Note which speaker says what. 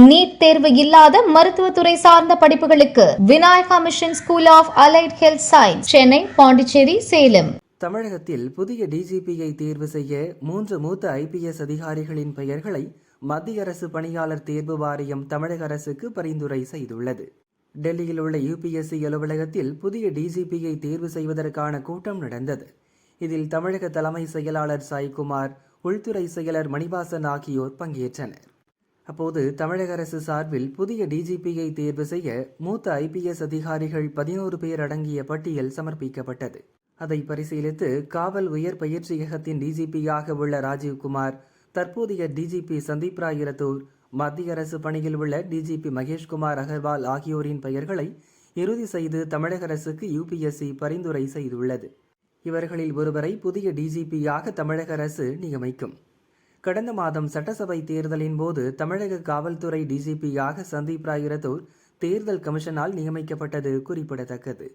Speaker 1: NEET தேர்வு இல்லாத மருத்துவத்துறை சார்ந்த படிப்புகளுக்கு Vinayaka mission school of allied health science, Chennai, Pondicherry, Salem.
Speaker 2: தமிழகத்தில் புதிய டிஜிபியை தேர்வு செய்ய 3 மூத்த ஐபிஎஸ் அதிகாரிகளின் பெயர்களை மத்திய அரசு பணியாளர் தேர்வு வாரியம் தமிழக அரசுக்கு பரிந்துரை செய்துள்ளது. டெல்லியில் உள்ள யுபிஎஸ்சி அலுவலகத்தில் புதிய டிஜிபியை தேர்வு செய்வதற்கான கூட்டம் நடந்தது. இதில் தமிழக தலைமை செயலாளர் சாய்குமார், உள்துறை செயலர் மணிவாசன் ஆகியோர் பங்கேற்றனர். அப்போது தமிழக அரசு சார்பில் புதிய டிஜிபியை தேர்வு செய்ய மூத்த ஐபிஎஸ் அதிகாரிகள் 11 பேர் அடங்கிய பட்டியல் சமர்ப்பிக்கப்பட்டது. அதை பரிசீலித்து காவல் உயர் பயிற்சியகத்தின் டிஜிபியாக உள்ள ராஜீவ்குமார், தற்போதைய டிஜிபி சந்தீப் ராய் இரத்தூர், மத்திய அரசு பணியில் உள்ள டிஜிபி மகேஷ்குமார் அகர்வால் ஆகியோரின் பெயர்களை இறுதி செய்து தமிழக அரசுக்கு யுபிஎஸ்சி பரிந்துரை செய்துள்ளது. இவர்களில் ஒருவரை புதிய டிஜிபியாக தமிழக அரசு நியமிக்கும். கடந்த மாதம் சட்டசபை தேர்தலின் போது தமிழக காவல்துறை டிஜிபியாக சந்தீப் ராய் இரத்தூர் தேர்தல் கமிஷனால் நியமிக்கப்பட்டது குறிப்பிடத்தக்கது.